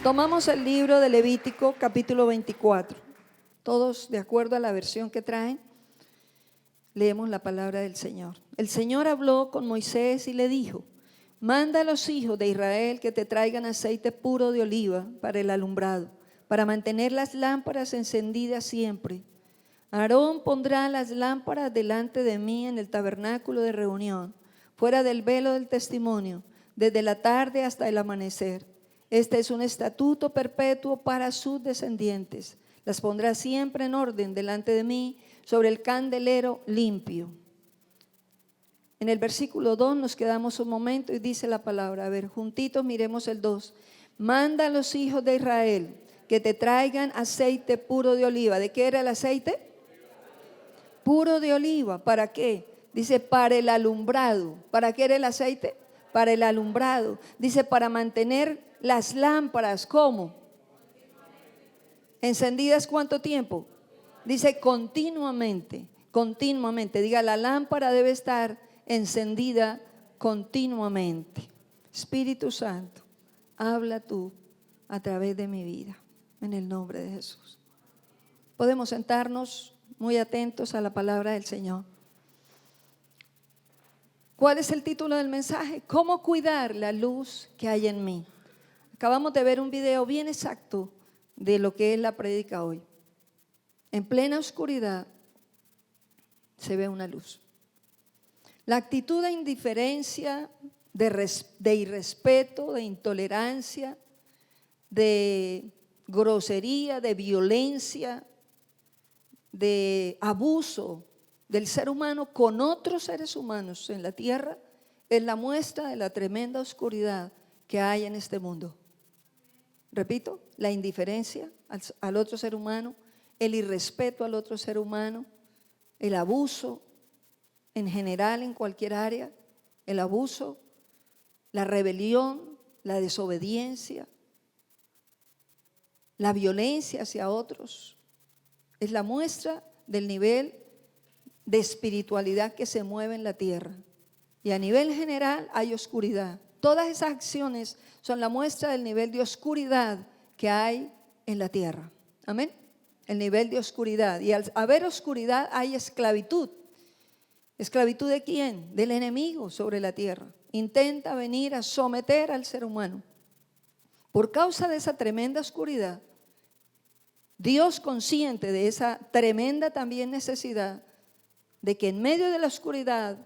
Tomamos el libro de Levítico, capítulo 24. Todos de acuerdo a la versión que traen, leemos la palabra del Señor. El Señor habló con Moisés y le dijo: manda a los hijos de Israel que te traigan aceite puro de oliva para el alumbrado, para mantener las lámparas encendidas siempre. Aarón pondrá las lámparas delante de mí en el tabernáculo de reunión, fuera del velo del testimonio, desde la tarde hasta el amanecer. Este es un estatuto perpetuo para sus descendientes. Las pondrá siempre en orden delante de mí sobre el candelero limpio. En el versículo 2 nos quedamos un momento y dice la palabra. A ver, juntitos miremos el 2. Manda a los hijos de Israel que te traigan aceite puro de oliva. ¿De qué era el aceite? Puro de oliva. ¿Para qué? Dice para el alumbrado. ¿Para qué era el aceite? Para el alumbrado. Dice para mantener las lámparas. ¿Cómo? ¿Encendidas cuánto tiempo? Dice continuamente. Continuamente. Diga, la lámpara debe estar encendida continuamente. Espíritu Santo, habla tú a través de mi vida, en el nombre de Jesús. Podemos sentarnos muy atentos a la palabra del Señor. ¿Cuál es el título del mensaje? ¿Cómo cuidar la luz que hay en mí? Acabamos de ver un video bien exacto de lo que es la prédica hoy. En plena oscuridad se ve una luz. La actitud de indiferencia, de irrespeto, de intolerancia, de grosería, de violencia, de abuso del ser humano con otros seres humanos en la tierra es la muestra de la tremenda oscuridad que hay en este mundo. Repito, la indiferencia al otro ser humano, el irrespeto al otro ser humano, el abuso en general en cualquier área, el abuso, la rebelión, la desobediencia, la violencia hacia otros, es la muestra del nivel de espiritualidad que se mueve en la tierra. Y a nivel general hay oscuridad. Todas esas acciones son la muestra del nivel de oscuridad que hay en la tierra. Amén. El nivel de oscuridad. Y al haber oscuridad hay esclavitud. ¿Esclavitud de quién? Del enemigo sobre la tierra. Intenta venir a someter al ser humano. Por causa de esa tremenda oscuridad, Dios, consciente de esa tremenda también necesidad de que en medio de la oscuridad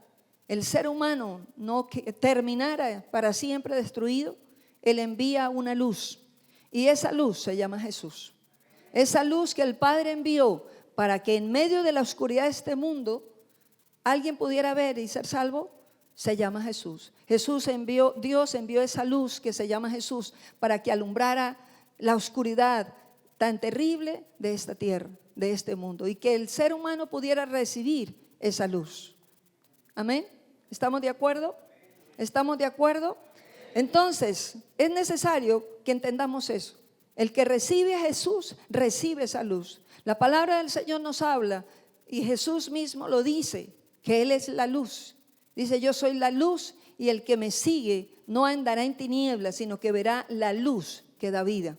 el ser humano no terminara para siempre destruido, Él envía una luz. Y esa luz se llama Jesús. Esa luz que el Padre envió para que en medio de la oscuridad de este mundo alguien pudiera ver y ser salvo, se llama Jesús. Dios envió esa luz que se llama Jesús para que alumbrara la oscuridad tan terrible de esta tierra, de este mundo, y que el ser humano pudiera recibir esa luz. Amén. ¿Estamos de acuerdo? ¿Estamos de acuerdo? Entonces, es necesario que entendamos eso. El que recibe a Jesús, recibe esa luz. La palabra del Señor nos habla, y Jesús mismo lo dice, que Él es la luz. Dice, yo soy la luz, y el que me sigue no andará en tinieblas, sino que verá la luz que da vida.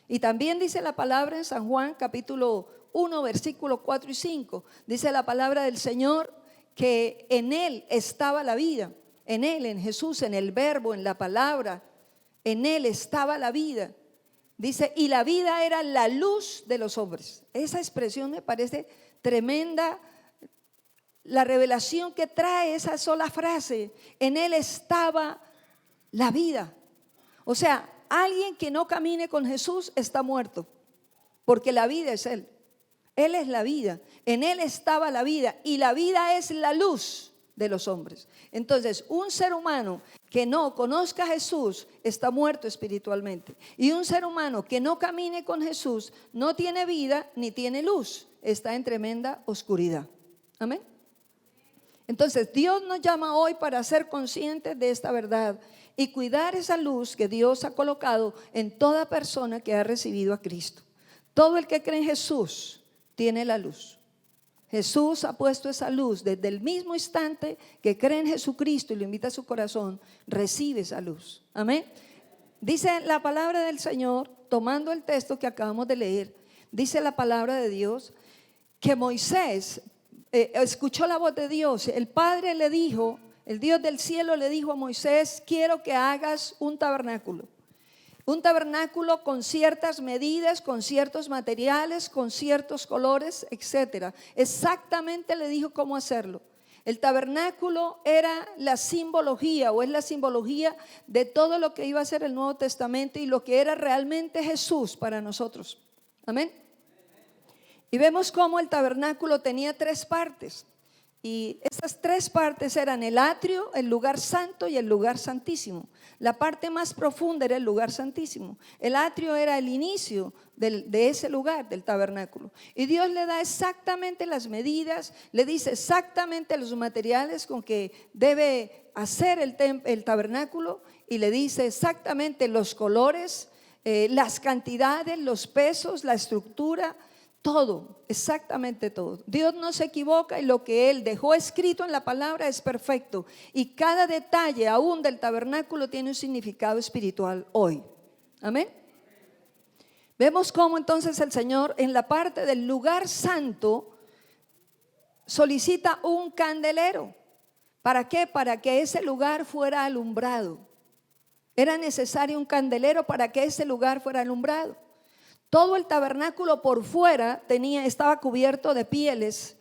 Y también dice la palabra en San Juan, capítulo 1, versículos 4 y 5. Dice la palabra del Señor que en Él estaba la vida. En Él, en Jesús, en el verbo, en la palabra. En Él estaba la vida. Dice, y la vida era la luz de los hombres. Esa expresión me parece tremenda. La revelación que trae esa sola frase, en Él estaba la vida. O sea, alguien que no camine con Jesús está muerto, porque la vida es Él. Él es la vida, en Él estaba la vida, y la vida es la luz de los hombres. Entonces, un ser humano que no conozca a Jesús está muerto espiritualmente, y un ser humano que no camine con Jesús no tiene vida ni tiene luz, está en tremenda oscuridad. Amén. Entonces Dios nos llama hoy para ser conscientes de esta verdad y cuidar esa luz que Dios ha colocado en toda persona que ha recibido a Cristo. Todo el que cree en Jesús tiene la luz. Jesús ha puesto esa luz. Desde el mismo instante que cree en Jesucristo y lo invita a su corazón, recibe esa luz. Amén. Dice la palabra del Señor, tomando el texto que acabamos de leer, dice la palabra de Dios que Moisés escuchó la voz de Dios. El Padre le dijo, el Dios del cielo le dijo a Moisés: quiero que hagas un tabernáculo. Un tabernáculo con ciertas medidas, con ciertos materiales, con ciertos colores, etcétera. Exactamente le dijo cómo hacerlo. El tabernáculo era la simbología, o es la simbología de todo lo que iba a ser el Nuevo Testamento y lo que era realmente Jesús para nosotros. Amén. Y vemos cómo el tabernáculo tenía 3 partes. Y esas 3 partes eran el atrio, el lugar santo y el lugar santísimo. La parte más profunda era el lugar santísimo. El atrio era el inicio de ese lugar, del tabernáculo. Y Dios le da exactamente las medidas, le dice exactamente los materiales con que debe hacer el tabernáculo, y le dice exactamente los colores, las cantidades, los pesos, la estructura. Todo, exactamente todo. Dios no se equivoca y lo que Él dejó escrito en la palabra es perfecto. Y cada detalle aún del tabernáculo tiene un significado espiritual hoy. Amén. Vemos cómo entonces el Señor en la parte del lugar santo solicita un candelero. ¿Para qué? Para que ese lugar fuera alumbrado. Era necesario un candelero para que ese lugar fuera alumbrado. Todo el tabernáculo por fuera estaba cubierto de pieles.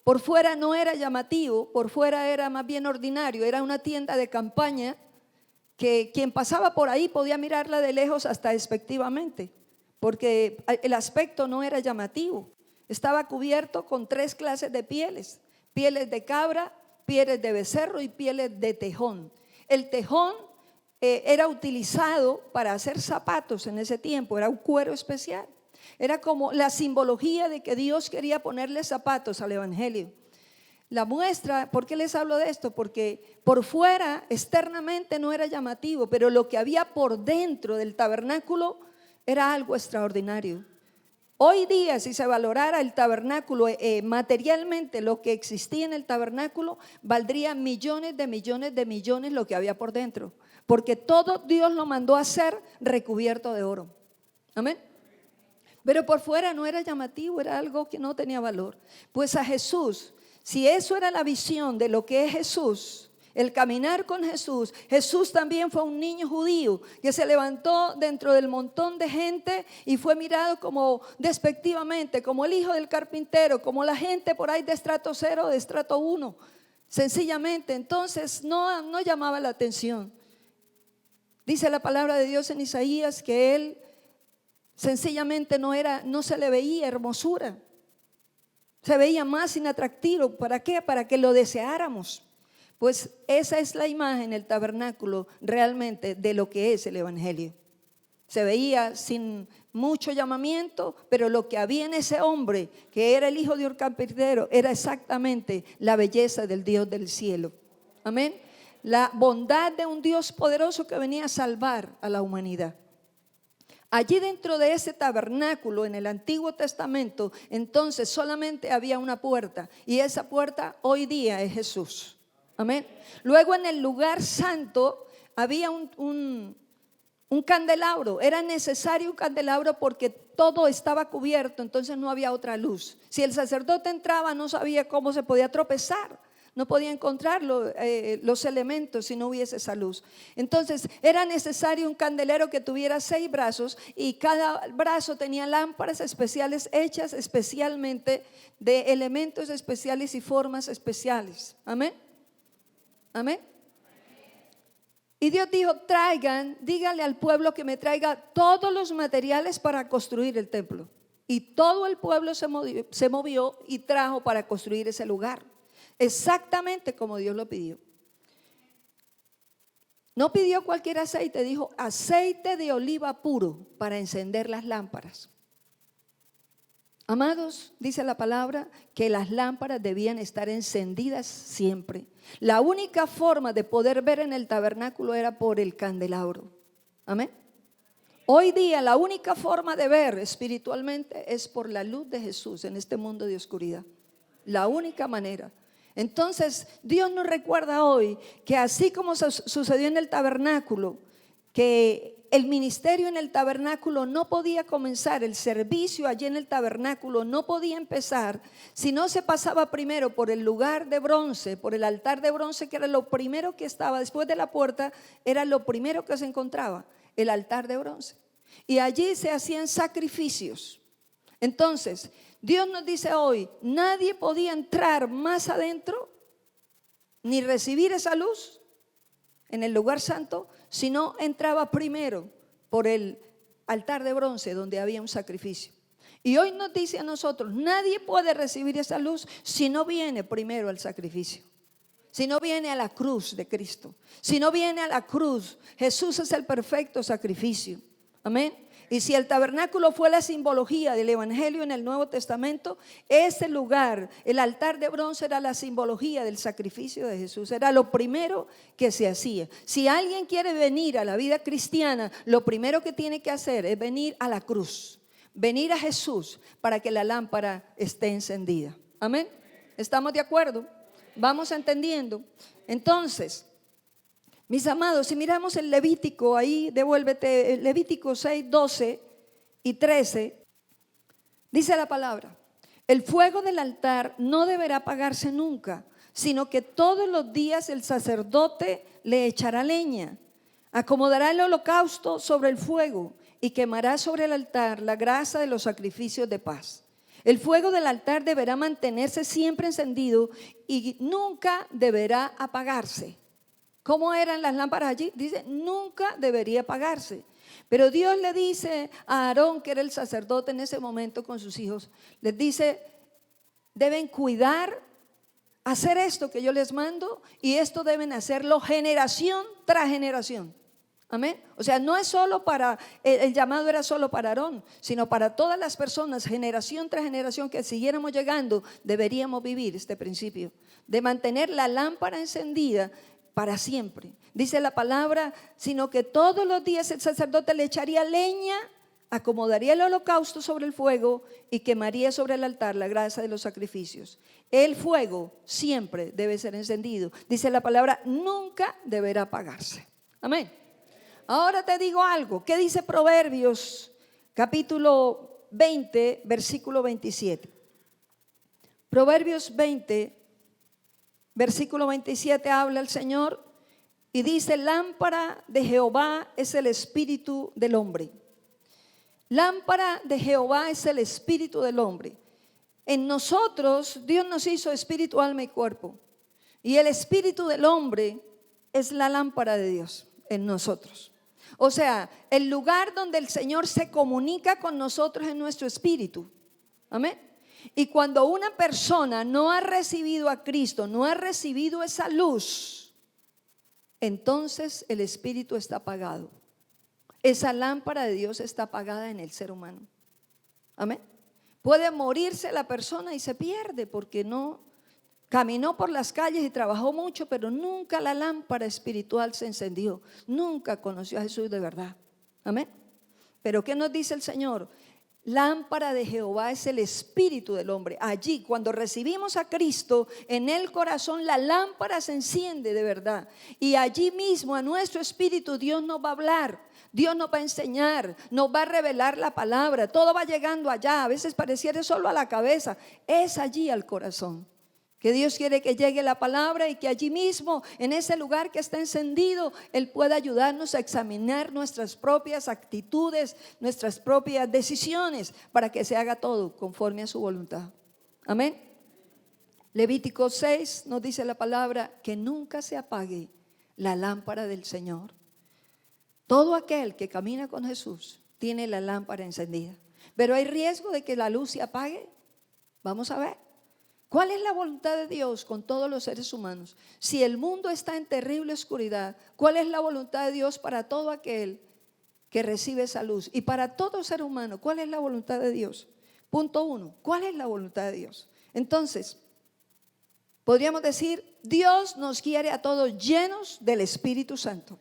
Por fuera no era llamativo, por fuera era más bien ordinario. Era una tienda de campaña que quien pasaba por ahí podía mirarla de lejos hasta despectivamente, porque el aspecto no era llamativo. Estaba cubierto con 3 clases de pieles: pieles de cabra, pieles de becerro y pieles de tejón. El tejón era utilizado para hacer zapatos en ese tiempo, era un cuero especial. Era como la simbología de que Dios quería ponerle zapatos al evangelio. La muestra, ¿por qué les hablo de esto? Porque por fuera, externamente no era llamativo, pero lo que había por dentro del tabernáculo era algo extraordinario. Hoy día, si se valorara el tabernáculo materialmente, lo que existía en el tabernáculo, valdría millones de millones de millones lo que había por dentro. Porque todo Dios lo mandó a hacer recubierto de oro. Amén. Pero por fuera no era llamativo, era algo que no tenía valor. Pues a Jesús, si eso era la visión de lo que es Jesús, el caminar con Jesús, Jesús también fue un niño judío que se levantó dentro del montón de gente y fue mirado como despectivamente, como el hijo del carpintero, como la gente por ahí de estrato 0, de estrato 1, sencillamente. Entonces no llamaba la atención. Dice la palabra de Dios en Isaías que él sencillamente no se le veía hermosura, se veía más inatractivo. ¿Para qué? Para que lo deseáramos. Pues esa es la imagen, el tabernáculo realmente de lo que es el evangelio. Se veía sin mucho llamamiento, pero lo que había en ese hombre, que era el hijo de un carpintero, era exactamente la belleza del Dios del cielo. Amén. La bondad de un Dios poderoso que venía a salvar a la humanidad. Allí dentro de ese tabernáculo en el Antiguo Testamento, entonces solamente había una puerta, y esa puerta hoy día es Jesús. Amén. Luego en el lugar santo había un candelabro. Era necesario un candelabro porque todo estaba cubierto, entonces no había otra luz. Si el sacerdote entraba, no sabía cómo se podía tropezar. No podía encontrar los elementos si no hubiese esa luz. Entonces era necesario un candelero que tuviera 6 brazos, y cada brazo tenía lámparas especiales hechas especialmente de elementos especiales y formas especiales. Amén. Amén. Y Dios dijo: díganle al pueblo que me traiga todos los materiales para construir el templo. Y todo el pueblo se movió y trajo para construir ese lugar. Exactamente como Dios lo pidió. No pidió cualquier aceite, dijo aceite de oliva puro para encender las lámparas. Amados, dice la palabra que las lámparas debían estar encendidas siempre. La única forma de poder ver en el tabernáculo era por el candelabro. Amén. Hoy día la única forma de ver espiritualmente es por la luz de Jesús en este mundo de oscuridad. La única manera. Entonces Dios nos recuerda hoy que así como sucedió en el tabernáculo, que el ministerio en el tabernáculo no podía comenzar, el servicio allí en el tabernáculo no podía empezar si no se pasaba primero por el lugar de bronce, por el altar de bronce, que era lo primero que estaba después de la puerta, era lo primero que se encontraba, el altar de bronce. Y allí se hacían sacrificios. Entonces, Dios nos dice hoy, nadie podía entrar más adentro ni recibir esa luz en el lugar santo, si no entraba primero por el altar de bronce donde había un sacrificio. Y hoy nos dice a nosotros, nadie puede recibir esa luz si no viene primero al sacrificio, si no viene a la cruz de Cristo, si no viene a la cruz. Jesús es el perfecto sacrificio. Amén. Y si el tabernáculo fue la simbología del evangelio en el Nuevo Testamento, ese lugar, el altar de bronce, era la simbología del sacrificio de Jesús. Era lo primero que se hacía. Si alguien quiere venir a la vida cristiana, lo primero que tiene que hacer es venir a la cruz, venir a Jesús para que la lámpara esté encendida. Amén. ¿Estamos de acuerdo? Vamos entendiendo. Entonces, mis amados, si miramos el Levítico, ahí devuélvete, Levítico 6, 12 y 13, dice la palabra: el fuego del altar no deberá apagarse nunca, sino que todos los días el sacerdote le echará leña, acomodará el holocausto sobre el fuego y quemará sobre el altar la grasa de los sacrificios de paz. El fuego del altar deberá mantenerse siempre encendido y nunca deberá apagarse. ¿Cómo eran las lámparas allí? Dice, nunca debería apagarse. Pero Dios le dice a Aarón, que era el sacerdote en ese momento con sus hijos, les dice, deben cuidar, hacer esto que yo les mando, y esto deben hacerlo generación tras generación. Amén. O sea, no es solo para, el llamado era solo para Aarón, sino para todas las personas, generación tras generación, que siguiéramos llegando, deberíamos vivir este principio de mantener la lámpara encendida para siempre. Dice la palabra, sino que todos los días el sacerdote le echaría leña, acomodaría el holocausto sobre el fuego y quemaría sobre el altar la grasa de los sacrificios. El fuego siempre debe ser encendido. Dice la palabra, nunca deberá apagarse. Amén. Ahora te digo algo. ¿Qué dice Proverbios capítulo 20, versículo 27? Proverbios 20, versículo 27, habla el Señor y dice, lámpara de Jehová es el espíritu del hombre. Lámpara de Jehová es el espíritu del hombre. En nosotros Dios nos hizo espíritu, alma y cuerpo. Y el espíritu del hombre es la lámpara de Dios en nosotros. O sea, el lugar donde el Señor se comunica con nosotros es nuestro espíritu. Amén. Y cuando una persona no ha recibido a Cristo, no ha recibido esa luz, entonces el espíritu está apagado. Esa lámpara de Dios está apagada en el ser humano. Amén. Puede morirse la persona y se pierde porque no caminó por las calles y trabajó mucho, pero nunca la lámpara espiritual se encendió. Nunca conoció a Jesús de verdad. Amén. Pero ¿qué nos dice el Señor? Lámpara de Jehová es el espíritu del hombre. Allí, cuando recibimos a Cristo, en el corazón la lámpara se enciende de verdad. Y allí mismo a nuestro espíritu Dios nos va a hablar, Dios nos va a enseñar, nos va a revelar la palabra. Todo va llegando allá. A veces pareciera solo a la cabeza. Es allí al corazón que Dios quiere que llegue la palabra, y que allí mismo, en ese lugar que está encendido, Él pueda ayudarnos a examinar nuestras propias actitudes, nuestras propias decisiones, para que se haga todo conforme a su voluntad. Amén. Levítico 6 nos dice la palabra que nunca se apague la lámpara del Señor. Todo aquel que camina con Jesús tiene la lámpara encendida. Pero hay riesgo de que la luz se apague. Vamos a ver. ¿Cuál es la voluntad de Dios con todos los seres humanos? Si el mundo está en terrible oscuridad, ¿cuál es la voluntad de Dios para todo aquel que recibe esa luz? Y para todo ser humano, ¿cuál es la voluntad de Dios? Punto 1, ¿cuál es la voluntad de Dios? Entonces, podríamos decir, Dios nos quiere a todos llenos del Espíritu Santo.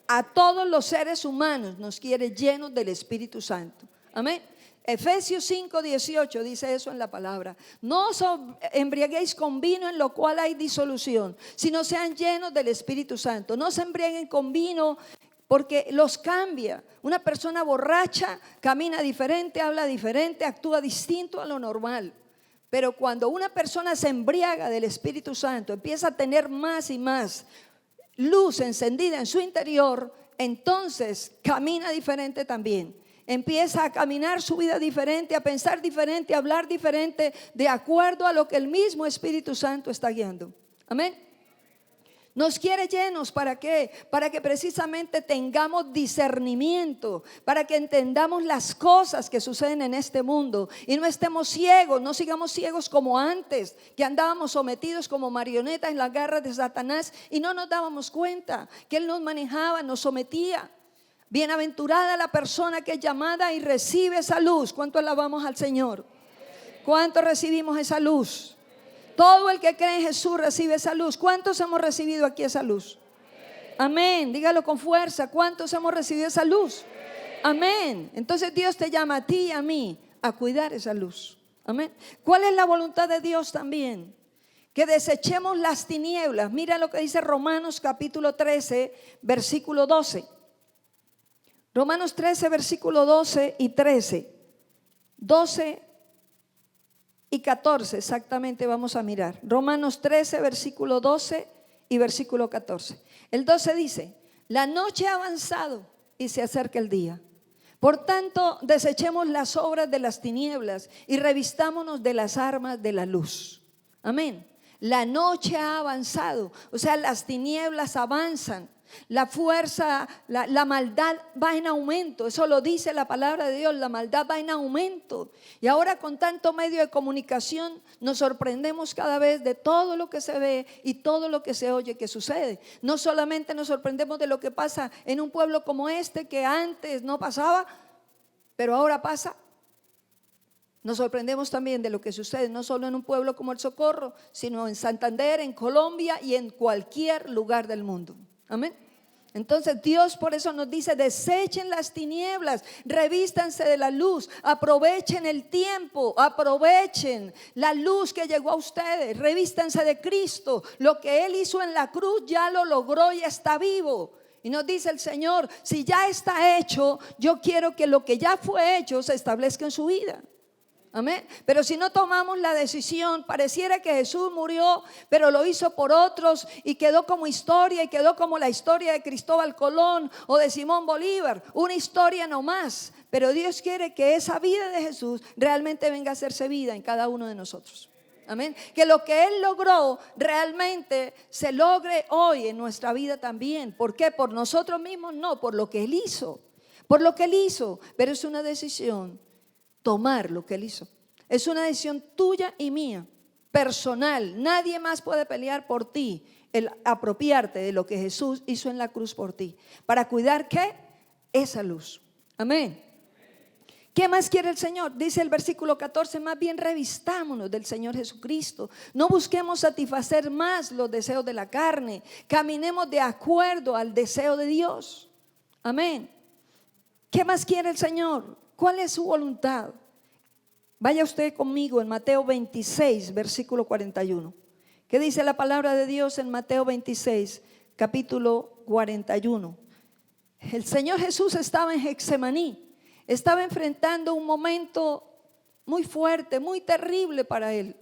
A todos los seres humanos nos quiere llenos del Espíritu Santo. Amén. Efesios 5:18 dice eso en la palabra. No os embriaguéis con vino en lo cual hay disolución, sino sean llenos del Espíritu Santo. No se embriaguen con vino porque los cambia. Una persona borracha camina diferente, habla diferente, actúa distinto a lo normal. Pero cuando una persona se embriaga del Espíritu Santo, empieza a tener más y más luz encendida en su interior, entonces camina diferente también. Empieza a caminar su vida diferente, a pensar diferente, a hablar diferente, de acuerdo a lo que el mismo Espíritu Santo está guiando. Amén. Nos quiere llenos, ¿para qué? Para que precisamente tengamos discernimiento, para que entendamos las cosas que suceden en este mundo y no estemos ciegos, no sigamos ciegos como antes, que andábamos sometidos como marionetas en las garras de Satanás y no nos dábamos cuenta que Él nos manejaba, nos sometía. Bienaventurada la persona que es llamada y recibe esa luz. ¿Cuánto alabamos al Señor? ¿Cuánto recibimos esa luz? Todo el que cree en Jesús recibe esa luz. ¿Cuántos hemos recibido aquí esa luz? Amén. Dígalo con fuerza. ¿Cuántos hemos recibido esa luz? Amén. Entonces Dios te llama a ti y a mí a cuidar esa luz. Amén. ¿Cuál es la voluntad de Dios también? Que desechemos las tinieblas. Mira lo que dice Romanos capítulo 13, versículo 12. Romanos 13, versículo 12 y 13. 12 y 14 exactamente vamos a mirar. Romanos 13, versículo 12 y versículo 14. El 12 dice: la noche ha avanzado y se acerca el día. Por tanto, desechemos las obras de las tinieblas y revistámonos de las armas de la luz. Amén. La noche ha avanzado, o sea, las tinieblas avanzan. La fuerza, la maldad va en aumento. Eso lo dice la palabra de Dios. La maldad va en aumento. Y ahora con tanto medio de comunicación nos sorprendemos cada vez de todo lo que se ve y todo lo que se oye que sucede. No solamente nos sorprendemos de lo que pasa en un pueblo como este, que antes no pasaba, pero ahora pasa. Nos sorprendemos también de lo que sucede no solo en un pueblo como El Socorro, sino en Santander, en Colombia y en cualquier lugar del mundo. Amén. Entonces Dios por eso nos dice: desechen las tinieblas, revístanse de la luz, aprovechen el tiempo, aprovechen la luz que llegó a ustedes, revístanse de Cristo. Lo que Él hizo en la cruz ya lo logró y está vivo. Y nos dice el Señor: si ya está hecho, yo quiero que lo que ya fue hecho se establezca en su vida. Amén. Pero si no tomamos la decisión, pareciera que Jesús murió, pero lo hizo por otros y quedó como historia, y quedó como la historia de Cristóbal Colón o de Simón Bolívar, una historia no más. Pero Dios quiere que esa vida de Jesús realmente venga a hacerse vida en cada uno de nosotros. Amén. Que lo que Él logró realmente se logre hoy en nuestra vida también. ¿Por qué? Por nosotros mismos, no, por lo que Él hizo. Por lo que Él hizo. Pero es una decisión tomar lo que Él hizo. Es una decisión tuya y mía, personal. Nadie más puede pelear por ti, el apropiarte de lo que Jesús hizo en la cruz por ti. ¿Para cuidar qué? Esa luz. Amén. ¿Qué más quiere el Señor? Dice el versículo 14: más bien revistámonos del Señor Jesucristo. No busquemos satisfacer más los deseos de la carne. Caminemos de acuerdo al deseo de Dios. Amén. ¿Qué más quiere el Señor? ¿Cuál es su voluntad? Vaya usted conmigo en Mateo 26, versículo 41. ¿Qué dice la palabra de Dios en Mateo 26, capítulo 41? El Señor Jesús estaba en Getsemaní. Estaba enfrentando un momento muy fuerte, muy terrible para Él.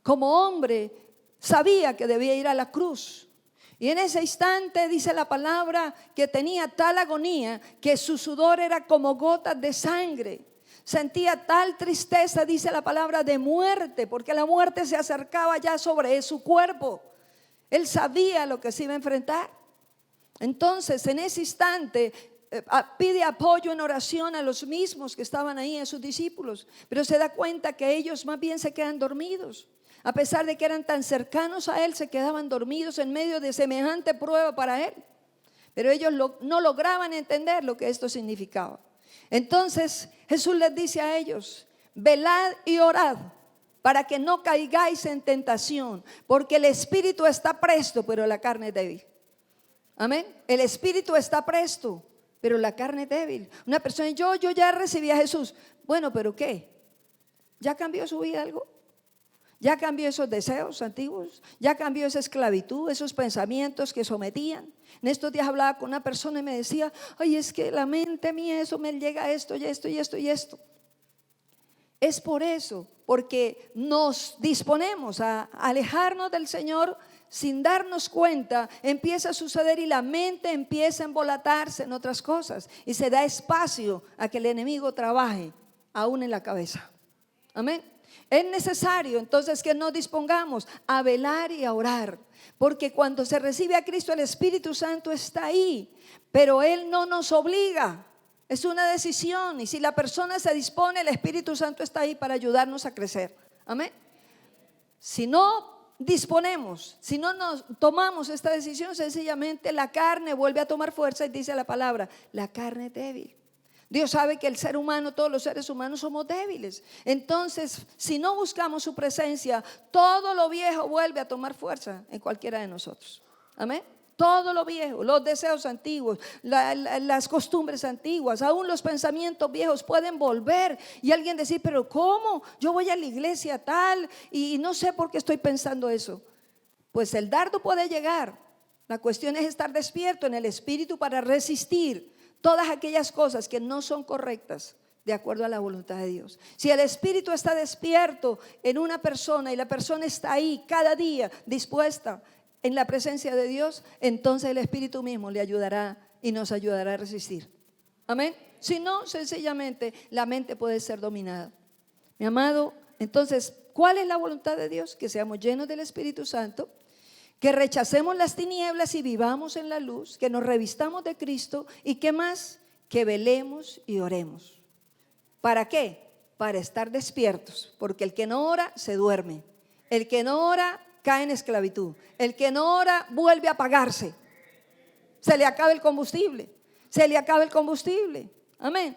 Como hombre, sabía que debía ir a la cruz. Y en ese instante dice la palabra que tenía tal agonía que su sudor era como gotas de sangre. Sentía tal tristeza, dice la palabra, de muerte, porque la muerte se acercaba ya sobre su cuerpo. Él sabía lo que se iba a enfrentar. Entonces en ese instante pide apoyo en oración a los mismos que estaban ahí, a sus discípulos. Pero se da cuenta que ellos más bien se quedan dormidos. A pesar de que eran tan cercanos a Él, se quedaban dormidos en medio de semejante prueba para Él. Pero ellos no lograban entender lo que esto significaba. Entonces Jesús les dice a ellos: velad y orad para que no caigáis en tentación, porque el espíritu está presto, pero la carne es débil. Amén. El espíritu está presto, pero la carne es débil. Una persona: yo ya recibí a Jesús. Bueno, pero ¿qué? ¿Ya cambió su vida algo? Ya cambió esos deseos antiguos, ya cambió esa esclavitud, esos pensamientos que sometían. En estos días hablaba con una persona y me decía, ay, es que la mente mía, eso me llega a esto y esto y esto y esto. Es por eso, porque nos disponemos a alejarnos del Señor sin darnos cuenta, empieza a suceder y la mente empieza a embolatarse en otras cosas y se da espacio a que el enemigo trabaje aún en la cabeza. Amén. Es necesario entonces que nos dispongamos a velar y a orar, porque cuando se recibe a Cristo el Espíritu Santo está ahí, pero Él no nos obliga, es una decisión, y si la persona se dispone, el Espíritu Santo está ahí para ayudarnos a crecer. Amén. Si no disponemos, si no nos tomamos esta decisión, sencillamente la carne vuelve a tomar fuerza y dice la palabra, la carne es débil. Dios sabe que el ser humano, todos los seres humanos somos débiles. Entonces, si no buscamos su presencia, todo lo viejo vuelve a tomar fuerza en cualquiera de nosotros. Amén. Todo lo viejo, los deseos antiguos, las costumbres antiguas, aún los pensamientos viejos pueden volver. Y alguien decir, pero ¿cómo? Yo voy a la iglesia tal y no sé por qué estoy pensando eso. Pues el dardo puede llegar. La cuestión es estar despierto en el espíritu para resistir todas aquellas cosas que no son correctas de acuerdo a la voluntad de Dios. Si el espíritu está despierto en una persona y la persona está ahí cada día dispuesta en la presencia de Dios, entonces el espíritu mismo le ayudará y nos ayudará a resistir. Amén. Si no, sencillamente la mente puede ser dominada. Mi amado, entonces, ¿cuál es la voluntad de Dios? Que seamos llenos del Espíritu Santo, que rechacemos las tinieblas y vivamos en la luz, que nos revistamos de Cristo y ¿qué más? Que velemos y oremos. ¿Para qué? Para estar despiertos, porque el que no ora se duerme, el que no ora cae en esclavitud, el que no ora vuelve a apagarse, se le acaba el combustible, se le acaba el combustible. Amén.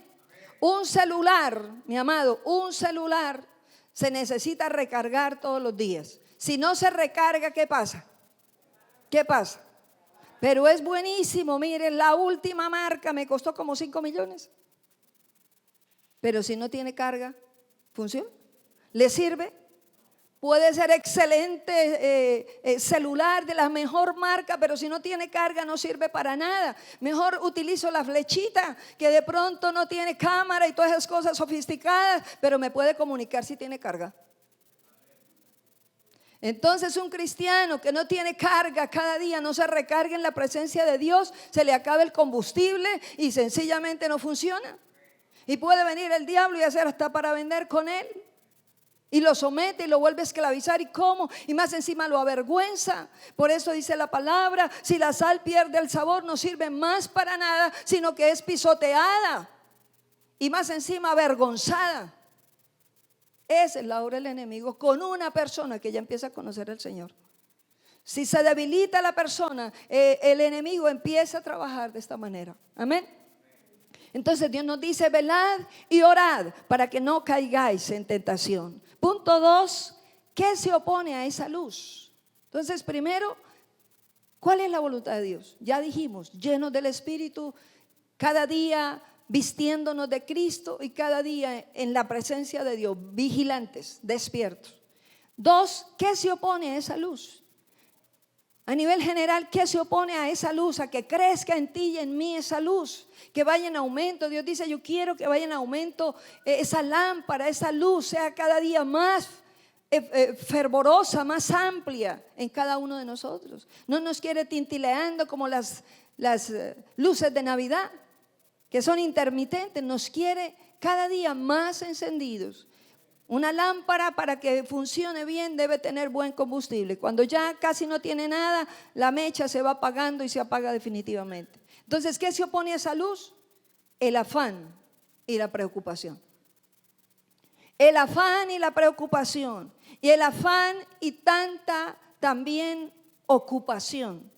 Un celular, mi amado, un celular se necesita recargar todos los días. Si no se recarga, ¿qué pasa? ¿Qué pasa? Pero es buenísimo, miren, la última marca me costó como 5 millones. Pero si no tiene carga, ¿funciona? ¿Le sirve? Puede ser excelente celular de la mejor marca, pero si no tiene carga no sirve para nada. Mejor utilizo la flechita que de pronto no tiene cámara y todas esas cosas sofisticadas, pero me puede comunicar si tiene carga. Entonces un cristiano que no tiene carga cada día, no se recarga en la presencia de Dios, se le acaba el combustible y sencillamente no funciona. Y puede venir el diablo y hacer hasta para vender con él. Y lo somete y lo vuelve a esclavizar. ¿Y cómo? Y más encima lo avergüenza. Por eso dice la palabra, si la sal pierde el sabor no sirve más para nada, sino que es pisoteada. Y más encima avergonzada. Esa es la obra del enemigo con una persona que ya empieza a conocer al Señor. Si se debilita la persona, el enemigo empieza a trabajar de esta manera. Amén. Entonces Dios nos dice, velad y orad para que no caigáis en tentación. Punto 2, ¿qué se opone a esa luz? Entonces primero, ¿cuál es la voluntad de Dios? Ya dijimos, llenos del Espíritu, cada día vistiéndonos de Cristo y cada día en la presencia de Dios, vigilantes, despiertos. 2, ¿qué se opone a esa luz? A nivel general, ¿qué se opone a esa luz? A que crezca en ti y en mí esa luz, que vaya en aumento. Dios dice, yo quiero que vaya en aumento esa lámpara, esa luz sea cada día más fervorosa, más amplia en cada uno de nosotros. No nos quiere tintileando como las luces de Navidad, que son intermitentes, nos quiere cada día más encendidos. Una lámpara para que funcione bien debe tener buen combustible. Cuando ya casi no tiene nada, la mecha se va apagando y se apaga definitivamente. Entonces, ¿qué se opone a esa luz? El afán y la preocupación. El afán y la preocupación. Y el afán y tanta también ocupación.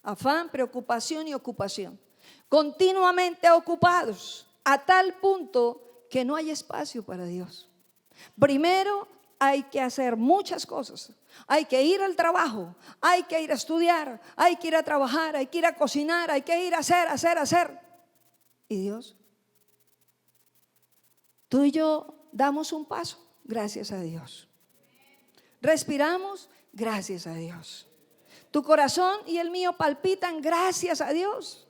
Afán, preocupación y ocupación. Continuamente ocupados a tal punto que no hay espacio para Dios. Primero hay que hacer muchas cosas. Hay que ir al trabajo, hay que ir a estudiar, hay que ir a trabajar, hay que ir a cocinar, hay que ir a hacer. ¿Y Dios? Tú y yo damos un paso, gracias a Dios. Respiramos, gracias a Dios. Tu corazón y el mío palpitan, gracias a Dios.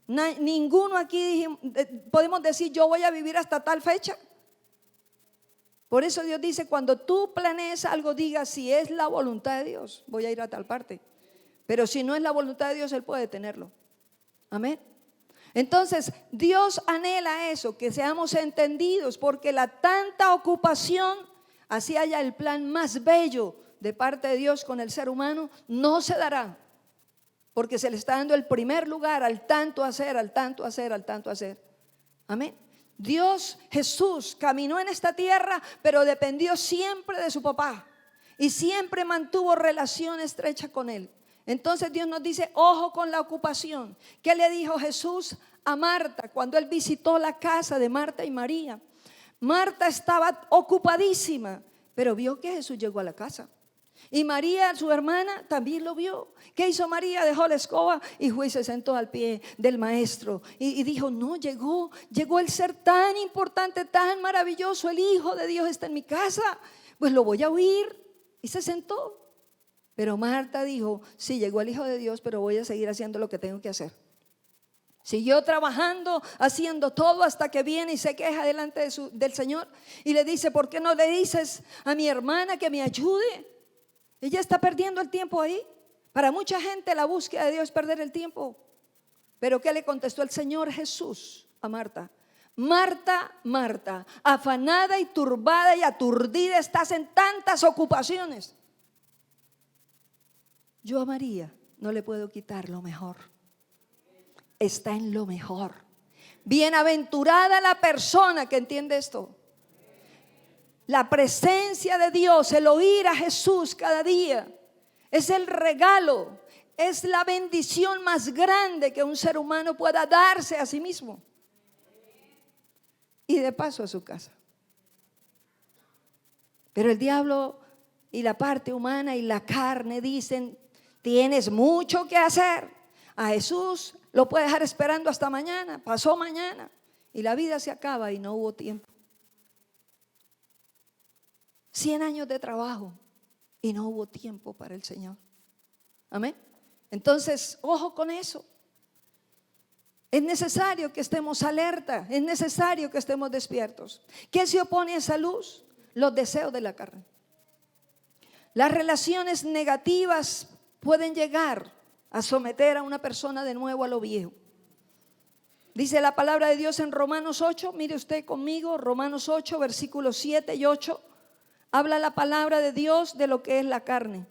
Ninguno aquí podemos decir yo voy a vivir hasta tal fecha. Por eso Dios dice, cuando tú planees algo, diga si es la voluntad de Dios, voy a ir a tal parte. Pero si no es la voluntad de Dios, Él puede tenerlo. Amén. Entonces Dios anhela eso, que seamos entendidos, porque la tanta ocupación, así haya el plan más bello de parte de Dios con el ser humano, no se dará, porque se le está dando el primer lugar al tanto hacer, al tanto hacer, al tanto hacer. Amén. Dios, Jesús, caminó en esta tierra, pero dependió siempre de su papá y siempre mantuvo relación estrecha con él. Entonces Dios nos dice, ojo con la ocupación. ¿Qué le dijo Jesús a Marta cuando él visitó la casa de Marta y María? Marta estaba ocupadísima, pero vio que Jesús llegó a la casa. Y María, su hermana, también lo vio. ¿Qué hizo María? Dejó la escoba y fue y se sentó al pie del maestro. Y dijo, no, llegó el ser tan importante, tan maravilloso. El Hijo de Dios está en mi casa. Pues lo voy a oír. Y se sentó. Pero Marta dijo, sí, llegó el Hijo de Dios, pero voy a seguir haciendo lo que tengo que hacer. Siguió trabajando, haciendo todo hasta que viene y se queja delante del Señor. Y le dice, ¿por qué no le dices a mi hermana que me ayude? Ella está perdiendo el tiempo ahí. Para mucha gente la búsqueda de Dios es perder el tiempo. Pero ¿qué le contestó el Señor Jesús a Marta? Marta, Marta, afanada y turbada y aturdida estás en tantas ocupaciones. Yo a María no le puedo quitar lo mejor. Está en lo mejor. Bienaventurada la persona que entiende esto. La presencia de Dios, el oír a Jesús cada día, es el regalo, es la bendición más grande que un ser humano pueda darse a sí mismo. Y de paso a su casa. Pero el diablo y la parte humana y la carne dicen, tienes mucho que hacer. A Jesús lo puede dejar esperando hasta mañana, pasó mañana y la vida se acaba y no hubo tiempo. 100 años de trabajo y no hubo tiempo para el Señor. Amén. Entonces, ojo con eso. Es necesario que estemos alerta, es necesario que estemos despiertos. ¿Qué se opone a esa luz? Los deseos de la carne. Las relaciones negativas pueden llegar a someter a una persona de nuevo a lo viejo. Dice la palabra de Dios en Romanos 8, mire usted conmigo, Romanos 8, versículos 7 y 8. Habla la palabra de Dios de lo que es la carne.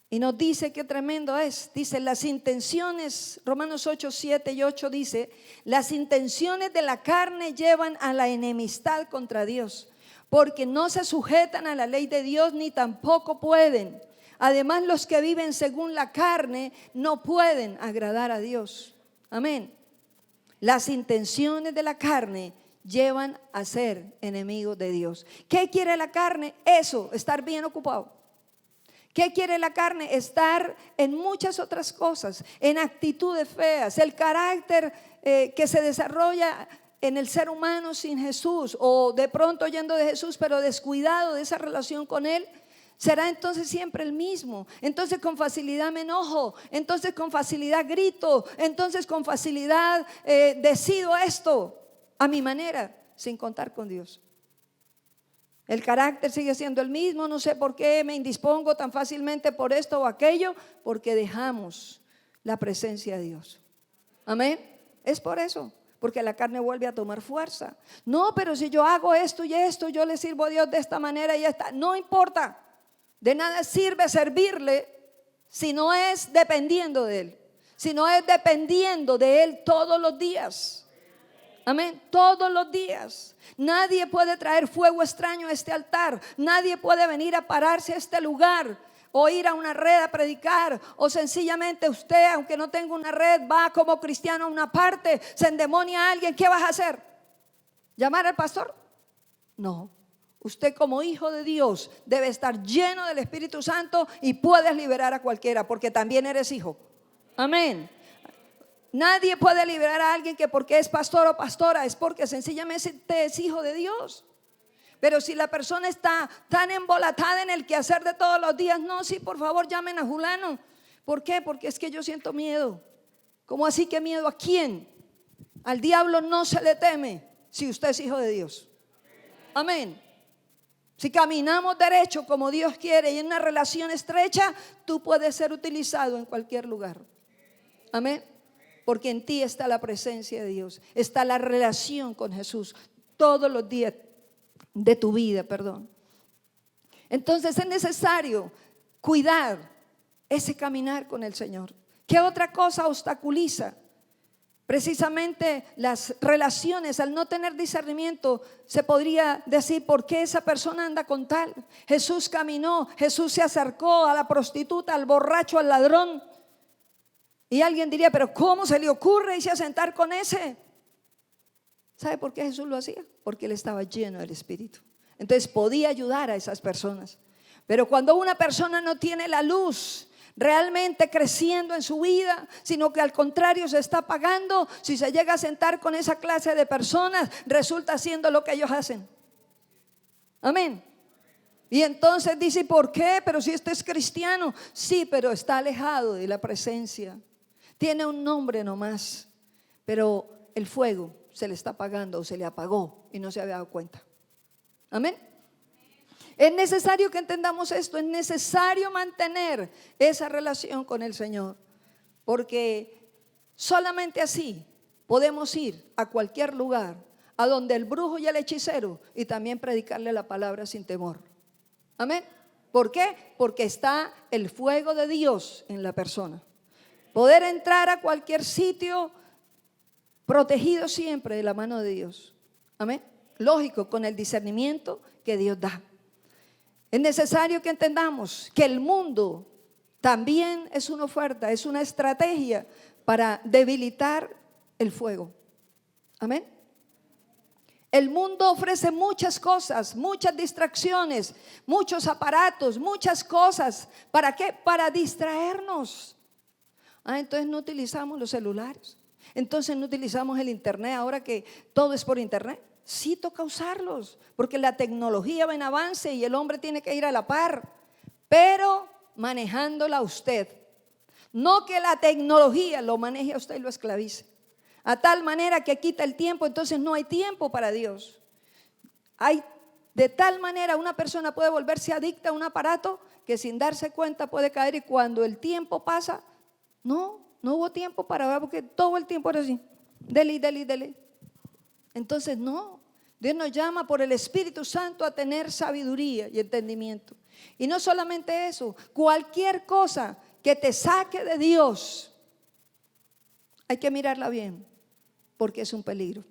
Y nos dice qué tremendo es. Dice las intenciones, Romanos 8, 7 y 8 dice, las intenciones de la carne llevan a la enemistad contra Dios, porque no se sujetan a la ley de Dios ni tampoco pueden. Además, los que viven según la carne no pueden agradar a Dios. Amén. Las intenciones de la carne llevan a ser enemigos de Dios. ¿Qué quiere la carne? Eso, estar bien ocupado. ¿Qué quiere la carne? Estar en muchas otras cosas, en actitudes feas, el carácter que se desarrolla en el ser humano sin Jesús, o de pronto yendo de Jesús pero descuidado de esa relación con Él, será entonces siempre el mismo. Entonces con facilidad me enojo, entonces con facilidad grito, entonces con facilidad decido esto a mi manera, sin contar con Dios. El carácter sigue siendo el mismo, no sé por qué me indispongo tan fácilmente por esto o aquello, porque dejamos la presencia de Dios. Amén. Es por eso, porque la carne vuelve a tomar fuerza. No, pero si yo hago esto y esto, yo le sirvo a Dios de esta manera y esta, no importa. De nada sirve servirle si no es dependiendo de Él, si no es dependiendo de Él todos los días. Amén, todos los días. Nadie puede traer fuego extraño a este altar. Nadie puede venir a pararse a este lugar o ir a una red a predicar, o sencillamente usted, aunque no tenga una red, va como cristiano a una parte, se endemonia a alguien. ¿Qué vas a hacer? ¿Llamar al pastor? No. Usted como hijo de Dios debe estar lleno del Espíritu Santo y puedes liberar a cualquiera porque también eres hijo. Amén. Nadie puede liberar a alguien que porque es pastor o pastora es porque sencillamente es hijo de Dios. Pero si la persona está tan embolatada en el quehacer de todos los días, no, sí, por favor llamen a fulano. ¿Por qué? Porque es que yo siento miedo. ¿Cómo así que miedo? ¿A quién? Al diablo no se le teme si usted es hijo de Dios. Amén. Si caminamos derecho como Dios quiere y en una relación estrecha, tú puedes ser utilizado en cualquier lugar. Amén. Porque en ti está la presencia de Dios, está la relación con Jesús todos los días de tu vida, perdón. Entonces es necesario cuidar ese caminar con el Señor. ¿Qué otra cosa obstaculiza? Precisamente las relaciones. Al no tener discernimiento, se podría decir: ¿por qué esa persona anda con tal? Jesús caminó, Jesús se acercó a la prostituta, al borracho, al ladrón. Y alguien diría: ¿pero cómo se le ocurre irse a sentar con ese? ¿Sabe por qué Jesús lo hacía? Porque él estaba lleno del Espíritu. Entonces podía ayudar a esas personas. Pero cuando una persona no tiene la luz realmente creciendo en su vida, sino que al contrario se está apagando, si se llega a sentar con esa clase de personas, resulta haciendo lo que ellos hacen. Amén. Y entonces dice: ¿por qué? Pero si este es cristiano. Sí, pero está alejado de la presencia. Tiene un nombre nomás, pero el fuego se le está apagando o se le apagó y no se había dado cuenta. Amén. Es necesario que entendamos esto, es necesario mantener esa relación con el Señor, porque solamente así podemos ir a cualquier lugar, a donde el brujo y el hechicero, y también predicarle la palabra sin temor. Amén. ¿Por qué? Porque está el fuego de Dios en la persona. Poder entrar a cualquier sitio protegido siempre de la mano de Dios. Amén. Lógico, con el discernimiento que Dios da. Es necesario que entendamos que el mundo también es una oferta, es una estrategia para debilitar el fuego. Amén. El mundo ofrece muchas cosas, muchas distracciones, muchos aparatos, muchas cosas. ¿Para qué? Para distraernos. Entonces no utilizamos los celulares. Entonces no utilizamos el internet, ahora que todo es por internet. Sí toca usarlos, porque la tecnología va en avance y el hombre tiene que ir a la par, pero manejándola usted. No que la tecnología lo maneje a usted y lo esclavice, a tal manera que quita el tiempo, entonces no hay tiempo para Dios. De tal manera una persona puede volverse adicta a un aparato que sin darse cuenta puede caer, y cuando el tiempo pasa, no hubo tiempo para ver, porque todo el tiempo era así, dele. Entonces no, Dios nos llama por el Espíritu Santo a tener sabiduría y entendimiento. Y no solamente eso, cualquier cosa que te saque de Dios, hay que mirarla bien, porque es un peligro.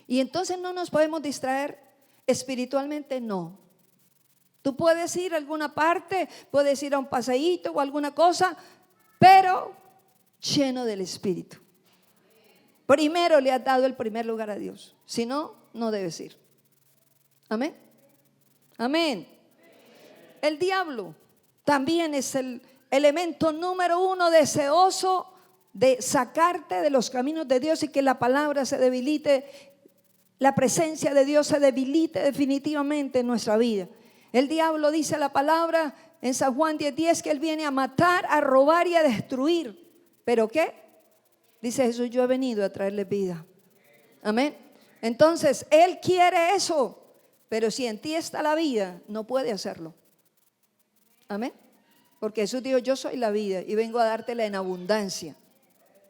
Y entonces no nos podemos distraer espiritualmente, no. Tú puedes ir a alguna parte, puedes ir a un paseíto o alguna cosa, pero lleno del Espíritu. Primero le has dado el primer lugar a Dios. Si no, no debes ir. Amén. Amén. El diablo también es el elemento número uno deseoso de sacarte de los caminos de Dios y que la palabra se debilite, la presencia de Dios se debilite definitivamente en nuestra vida. El diablo, dice la palabra en San Juan 10:10, que él viene a matar, a robar y a destruir. ¿Pero qué? Dice Jesús: yo he venido a traerles vida. Amén. Entonces él quiere eso, pero si en ti está la vida, no puede hacerlo. Amén. Porque Jesús dijo: yo soy la vida y vengo a dártela en abundancia.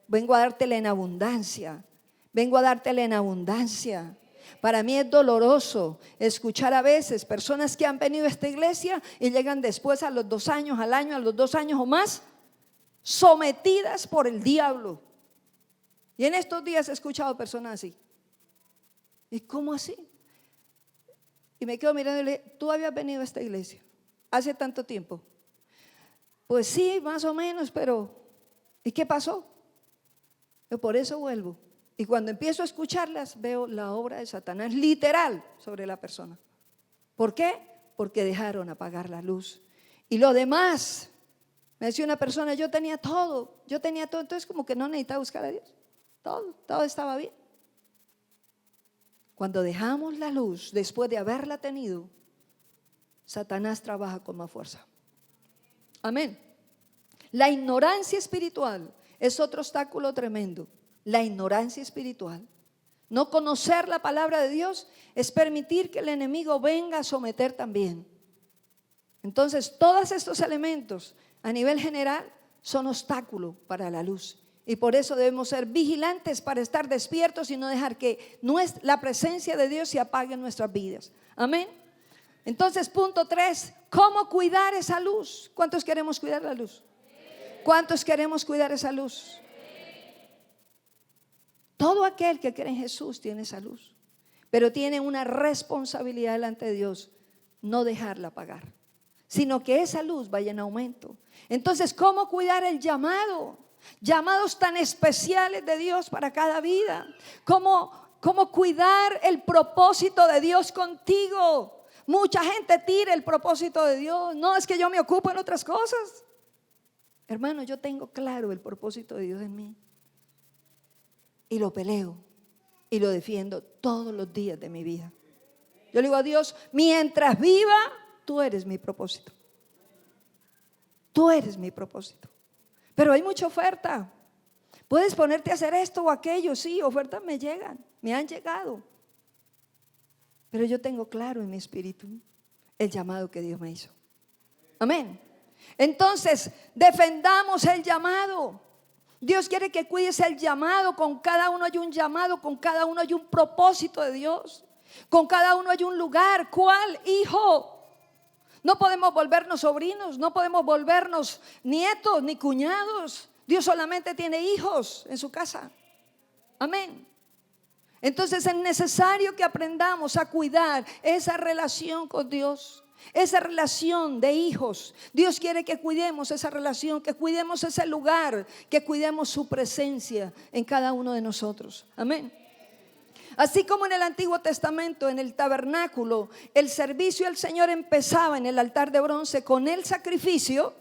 Vengo a dártela en abundancia. Vengo a dártela en abundancia. Para mí es doloroso escuchar a veces personas que han venido a esta iglesia y llegan después a los 2 años, al año, a los 2 años o más, sometidas por el diablo. Y en estos días he escuchado personas así. ¿Y cómo así? Y me quedo mirándole: ¿tú habías venido a esta iglesia hace tanto tiempo? Pues sí, más o menos, pero ¿y qué pasó? Yo por eso vuelvo. Y cuando empiezo a escucharlas, veo la obra de Satanás literal sobre la persona. ¿Por qué? Porque dejaron apagar la luz. Y lo demás, me decía una persona: yo tenía todo, entonces como que no necesitaba buscar a Dios. Todo estaba bien. Cuando dejamos la luz después de haberla tenido, Satanás trabaja con más fuerza. Amén. La ignorancia espiritual es otro obstáculo tremendo. La ignorancia espiritual. No conocer la palabra de Dios es permitir que el enemigo venga a someter también. Entonces, todos estos elementos a nivel general son obstáculos para la luz. Y por eso debemos ser vigilantes para estar despiertos y no dejar que la presencia de Dios se apague en nuestras vidas. Amén. Entonces, punto 3, ¿cómo cuidar esa luz? ¿Cuántos queremos cuidar la luz? ¿Cuántos queremos cuidar esa luz? Todo aquel que cree en Jesús tiene esa luz, pero tiene una responsabilidad delante de Dios, no dejarla apagar, sino que esa luz vaya en aumento. Entonces, ¿cómo cuidar el llamado? Llamados tan especiales de Dios para cada vida. ¿Cómo cuidar el propósito de Dios contigo? Mucha gente tira el propósito de Dios. No, es que yo me ocupo en otras cosas. Hermano, yo tengo claro el propósito de Dios en mí. Y lo peleo y lo defiendo todos los días de mi vida. Yo le digo a Dios, mientras viva, tú eres mi propósito. Tú eres mi propósito. Pero hay mucha oferta. Puedes ponerte a hacer esto o aquello. Sí, ofertas me llegan, me han llegado. Pero yo tengo claro en mi espíritu el llamado que Dios me hizo. Amén. Entonces, defendamos el llamado. Dios quiere que cuides el llamado. Con cada uno hay un llamado, con cada uno hay un propósito de Dios. Con cada uno hay un lugar. ¿Cuál? Hijo. No podemos volvernos sobrinos, no podemos volvernos nietos ni cuñados. Dios solamente tiene hijos en su casa. Amén. Entonces es necesario que aprendamos a cuidar esa relación con Dios, esa relación de hijos. Dios quiere que cuidemos esa relación, que cuidemos ese lugar, que cuidemos su presencia en cada uno de nosotros. Amén. Así como en el Antiguo Testamento, en el tabernáculo, el servicio al Señor empezaba en el altar de bronce con el sacrificio.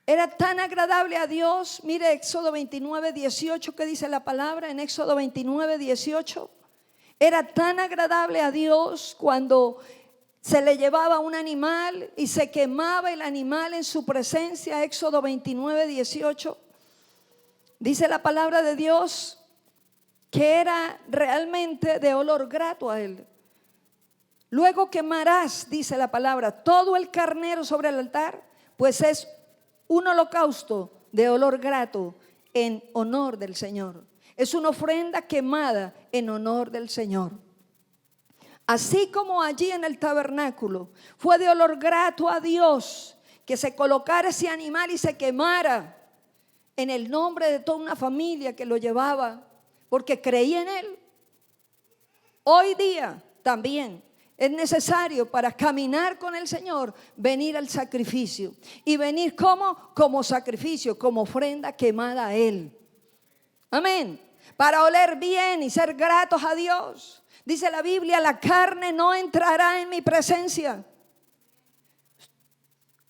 Era tan agradable a Dios. Mire Éxodo 29, 18, que dice la palabra en Éxodo 29, 18. Era tan agradable a Dios cuando se le llevaba un animal y se quemaba el animal en su presencia. Éxodo 29, 18. Dice la palabra de Dios que era realmente de olor grato a Él. Luego quemarás, dice la palabra, todo el carnero sobre el altar, pues es un holocausto de olor grato en honor del Señor. Es una ofrenda quemada en honor del Señor. Así como allí en el tabernáculo fue de olor grato a Dios que se colocara ese animal y se quemara en el nombre de toda una familia que lo llevaba, porque creía en Él. Hoy día también es necesario para caminar con el Señor venir al sacrificio. Y venir como sacrificio, como ofrenda quemada a Él. Amén. Para oler bien y ser gratos a Dios. Dice la Biblia, la carne no entrará en mi presencia.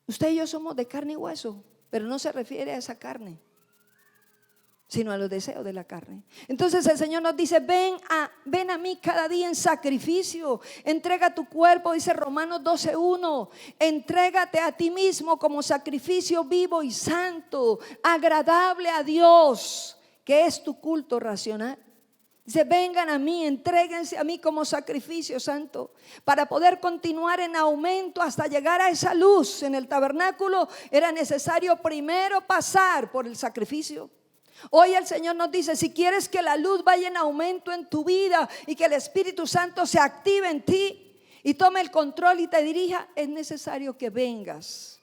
Usted y yo somos de carne y hueso, pero no se refiere a esa carne, sino a los deseos de la carne. Entonces el Señor nos dice, ven a mí cada día en sacrificio. Entrega tu cuerpo, dice Romanos 12:1. Entrégate a ti mismo como sacrificio vivo y santo, agradable a Dios, que es tu culto racional. Dice, vengan a mí, entréguense a mí como sacrificio santo. Para poder continuar en aumento hasta llegar a esa luz en el tabernáculo, era necesario primero pasar por el sacrificio. Hoy el Señor nos dice, si quieres que la luz vaya en aumento en tu vida y que el Espíritu Santo se active en ti y tome el control y te dirija, es necesario que vengas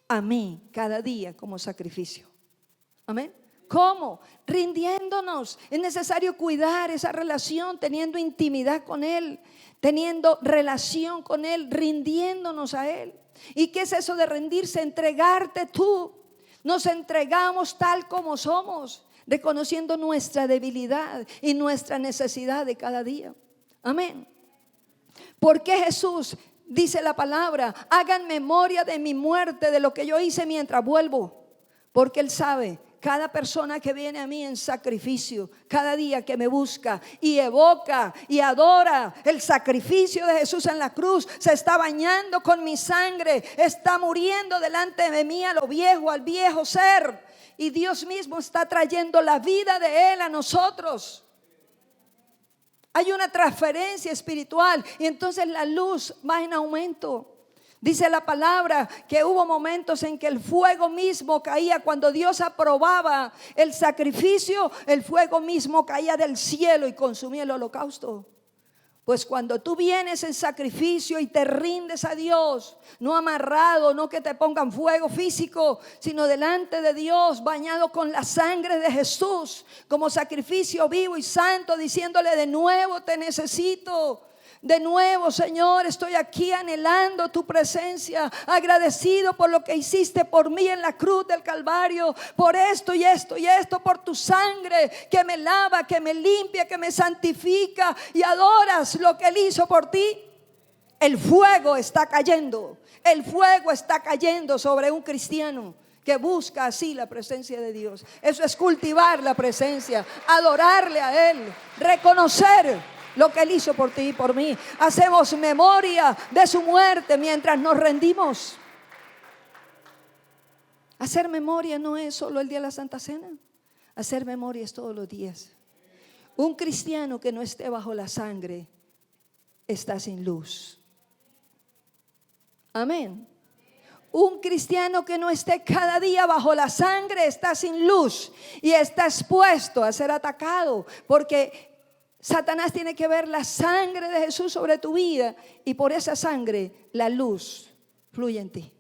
a mí cada día como sacrificio. Amén. ¿Cómo? Rindiéndonos. Es necesario cuidar esa relación, teniendo intimidad con Él, teniendo relación con Él, rindiéndonos a Él. ¿Y qué es eso de rendirse? Entregarte tú. Nos entregamos tal como somos, reconociendo nuestra debilidad y nuestra necesidad de cada día. Amén. ¿Por qué Jesús dice la palabra? Hagan memoria de mi muerte, de lo que yo hice mientras vuelvo. Porque Él sabe cada persona que viene a mí en sacrificio, cada día que me busca y evoca y adora el sacrificio de Jesús en la cruz, se está bañando con mi sangre, está muriendo delante de mí a lo viejo, al viejo ser. Y Dios mismo está trayendo la vida de Él a nosotros. Hay una transferencia espiritual y entonces la luz va en aumento. Dice la palabra que hubo momentos en que el fuego mismo caía. Cuando Dios aprobaba el sacrificio, el fuego mismo caía del cielo y consumía el holocausto. Pues cuando tú vienes en sacrificio y te rindes a Dios, no amarrado, no que te pongan fuego físico, sino delante de Dios, bañado con la sangre de Jesús, como sacrificio vivo y santo, diciéndole: de nuevo te necesito. De nuevo, Señor, estoy aquí anhelando tu presencia, agradecido por lo que hiciste por mí en la cruz del Calvario, por esto y esto y esto, por tu sangre que me lava, que me limpia, que me santifica, y adoras lo que Él hizo por ti. El fuego está cayendo, el fuego está cayendo sobre un cristiano que busca así la presencia de Dios. Eso es cultivar la presencia, adorarle a Él, reconocer lo que Él hizo por ti y por mí. Hacemos memoria de su muerte mientras nos rendimos. Hacer memoria no es solo el día de la Santa Cena. Hacer memoria es todos los días. Un cristiano que no esté bajo la sangre está sin luz. Amén. Un cristiano que no esté cada día bajo la sangre está sin luz y está expuesto a ser atacado, porque Satanás tiene que ver la sangre de Jesús sobre tu vida, y por esa sangre la luz fluye en ti.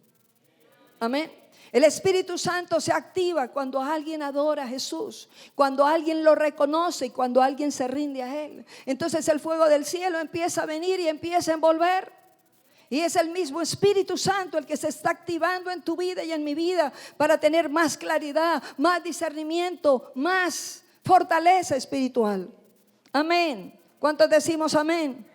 Amén. El Espíritu Santo se activa cuando alguien adora a Jesús, cuando alguien lo reconoce y cuando alguien se rinde a Él. Entonces el fuego del cielo empieza a venir y empieza a envolver. Y es el mismo Espíritu Santo el que se está activando en tu vida y en mi vida para tener más claridad, más discernimiento, más fortaleza espiritual. Amén. ¿Cuántos decimos amén?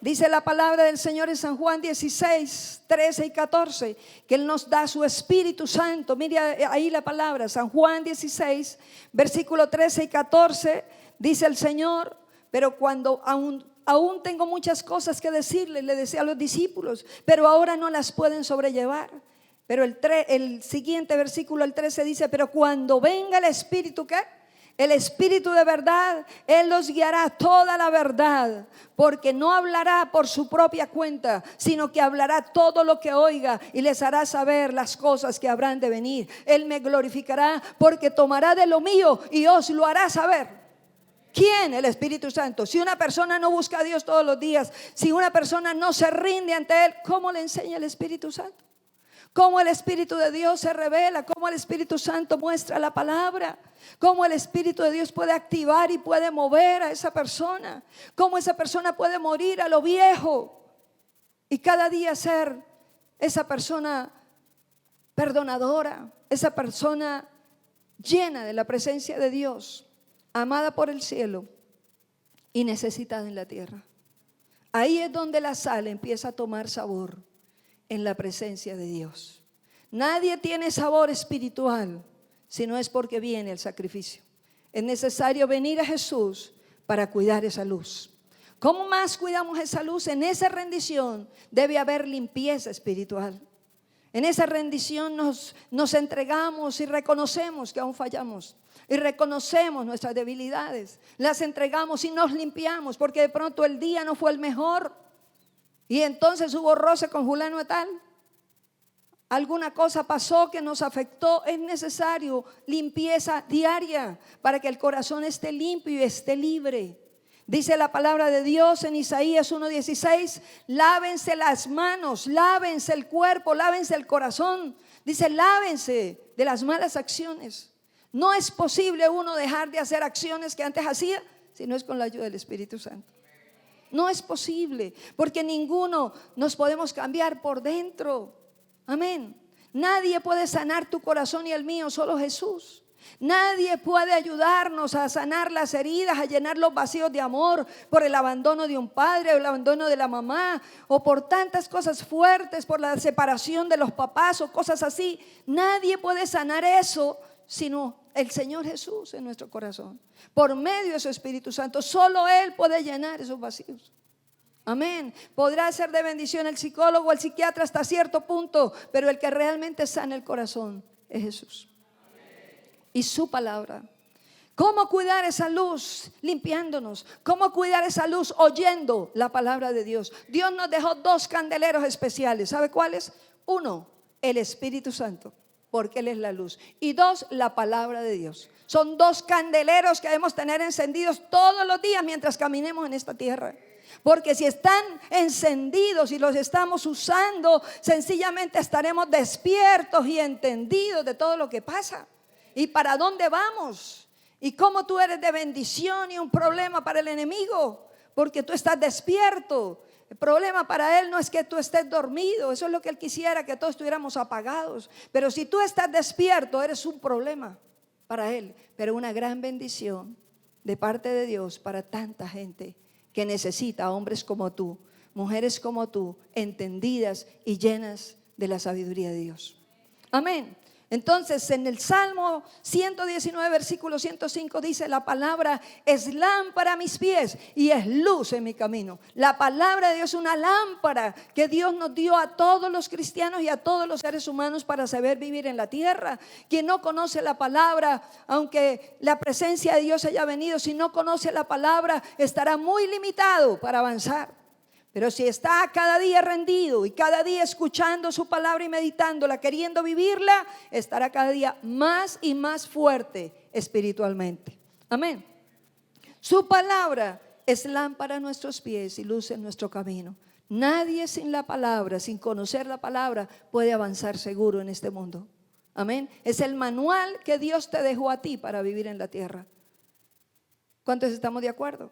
Dice la palabra del Señor en San Juan 16, 13 y 14, que Él nos da su Espíritu Santo. Mire ahí la palabra, San Juan 16, versículo 13 y 14, dice el Señor: pero cuando aún tengo muchas cosas que decirles, le decía a los discípulos, pero ahora no las pueden sobrellevar. Pero el siguiente versículo, el 13, dice: pero cuando venga el Espíritu, ¿qué? El Espíritu de verdad, Él los guiará a toda la verdad, porque no hablará por su propia cuenta, sino que hablará todo lo que oiga y les hará saber las cosas que habrán de venir. Él me glorificará, porque tomará de lo mío y os lo hará saber. ¿Quién? El Espíritu Santo. Si una persona no busca a Dios todos los días, si una persona no se rinde ante Él, ¿cómo le enseña el Espíritu Santo? Cómo el Espíritu de Dios se revela, cómo el Espíritu Santo muestra la palabra, cómo el Espíritu de Dios puede activar y puede mover a esa persona, cómo esa persona puede morir a lo viejo y cada día ser esa persona perdonadora, esa persona llena de la presencia de Dios, amada por el cielo y necesitada en la tierra. Ahí es donde la sal empieza a tomar sabor, en la presencia de Dios. Nadie tiene sabor espiritual si no es porque viene el sacrificio. Es necesario venir a Jesús para cuidar esa luz. ¿Cómo más cuidamos esa luz? En esa rendición debe haber limpieza espiritual. En esa rendición nos entregamos y reconocemos que aún fallamos. Y reconocemos nuestras debilidades. Las entregamos y nos limpiamos, porque de pronto el día no fue el mejor. Y entonces hubo roce con fulano de tal. Alguna cosa pasó que nos afectó. Es necesario limpieza diaria para que el corazón esté limpio y esté libre. Dice la palabra de Dios en Isaías 1:16: lávense las manos, lávense el cuerpo, lávense el corazón. Dice: lávense de las malas acciones. No es posible uno dejar de hacer acciones que antes hacía si no es con la ayuda del Espíritu Santo. No es posible, porque ninguno nos podemos cambiar por dentro. Amén. Nadie puede sanar tu corazón y el mío, solo Jesús. Nadie puede ayudarnos a sanar las heridas, a llenar los vacíos de amor por el abandono de un padre o el abandono de la mamá, o por tantas cosas fuertes, por la separación de los papás o cosas así. Nadie puede sanar eso sino el Señor Jesús en nuestro corazón. Por medio de su Espíritu Santo, solo Él puede llenar esos vacíos. Amén. Podrá ser de bendición el psicólogo, el psiquiatra hasta cierto punto, pero el que realmente sana el corazón es Jesús. Y su palabra. ¿Cómo cuidar esa luz? Limpiándonos. ¿Cómo cuidar esa luz? Oyendo la palabra de Dios. Dios nos dejó 2 candeleros especiales. ¿Sabe cuáles? 1, el Espíritu Santo, porque Él es la luz. Y 2, la palabra de Dios. Son 2 candeleros que debemos tener encendidos todos los días mientras caminemos en esta tierra. Porque si están encendidos y los estamos usando, sencillamente estaremos despiertos y entendidos de todo lo que pasa. ¿Y para dónde vamos? Y cómo tú eres de bendición y un problema para el enemigo, porque tú estás despierto. El problema para él no es que tú estés dormido, eso es lo que él quisiera, que todos estuviéramos apagados. Pero si tú estás despierto, eres un problema para él, pero una gran bendición de parte de Dios para tanta gente que necesita hombres como tú, mujeres como tú, entendidas y llenas de la sabiduría de Dios. Amén. Entonces en el Salmo 119 versículo 105 dice: la palabra es lámpara a mis pies y es luz en mi camino. La palabra de Dios es una lámpara que Dios nos dio a todos los cristianos y a todos los seres humanos para saber vivir en la tierra. Quien no conoce la palabra, aunque la presencia de Dios haya venido, si no conoce la palabra estará muy limitado para avanzar. Pero si está cada día rendido y cada día escuchando su palabra y meditándola, queriendo vivirla, estará cada día más y más fuerte espiritualmente. Amén. Su palabra es lámpara a nuestros pies y luz en nuestro camino. Nadie sin la palabra, sin conocer la palabra, puede avanzar seguro en este mundo. Amén. Es el manual que Dios te dejó a ti para vivir en la tierra. ¿Cuántos estamos de acuerdo?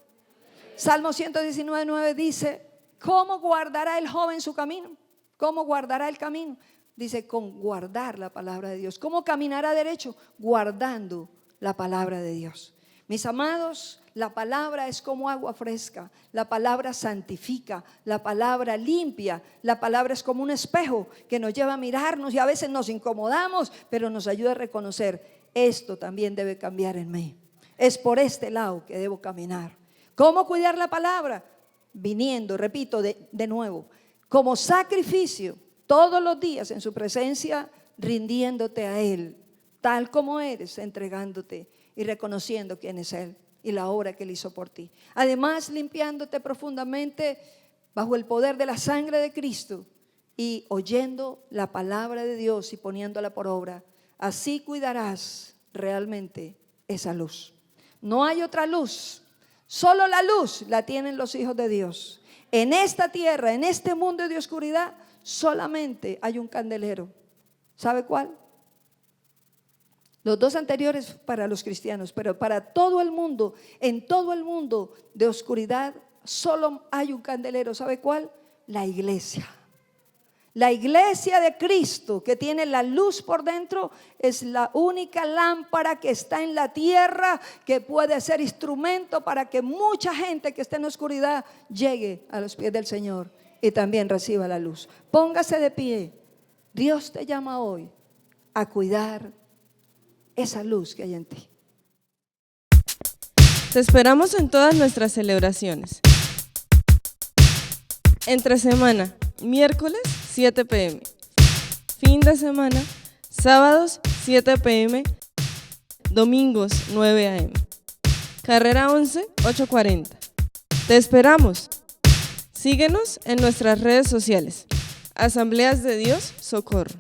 Salmo 119:9 dice: ¿cómo guardará el joven su camino? ¿Cómo guardará el camino? Dice: con guardar la palabra de Dios. ¿Cómo caminará derecho? Guardando la palabra de Dios. Mis amados, la palabra es como agua fresca. La palabra santifica, la palabra limpia. La palabra es como un espejo que nos lleva a mirarnos y a veces nos incomodamos, pero nos ayuda a reconocer: esto también debe cambiar en mí. Es por este lado que debo caminar. ¿Cómo cuidar la palabra? Viniendo, repito de nuevo, como sacrificio todos los días en su presencia, rindiéndote a Él, tal como eres, entregándote y reconociendo quién es Él y la obra que Él hizo por ti. Además, limpiándote profundamente bajo el poder de la sangre de Cristo y oyendo la palabra de Dios y poniéndola por obra. Así cuidarás realmente esa luz. No hay otra luz. Solo la luz la tienen los hijos de Dios. En esta tierra, en este mundo de oscuridad, solamente hay un candelero. ¿Sabe cuál? Los 2 anteriores para los cristianos, pero para todo el mundo, en todo el mundo de oscuridad, solo hay un candelero. ¿Sabe cuál? La iglesia. La iglesia de Cristo, que tiene la luz por dentro, es la única lámpara que está en la tierra que puede ser instrumento para que mucha gente que esté en la oscuridad llegue a los pies del Señor y también reciba la luz. Póngase de pie. Dios te llama hoy a cuidar esa luz que hay en ti. Te esperamos en todas nuestras celebraciones. Entre semana, miércoles 7 p.m. Fin de semana, sábados 7 p.m. Domingos 9 a.m. Carrera 11, 840. Te esperamos. Síguenos en nuestras redes sociales. Asambleas de Dios Socorro.